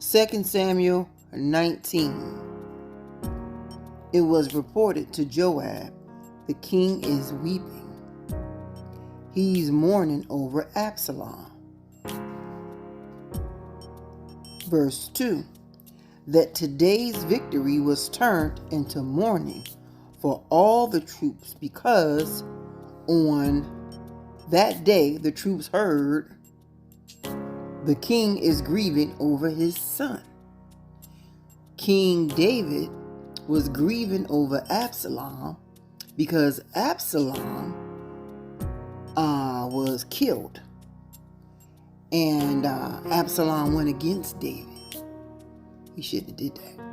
2 Samuel 19. It was reported to Joab, the king is weeping. He's mourning over Absalom. Verse 2. That today's victory was turned into mourning for all the troops, because on that day the troops heard the king is grieving over his son. King David was grieving over Absalom because Absalom was killed, and Absalom went against David. He shouldn't have did that.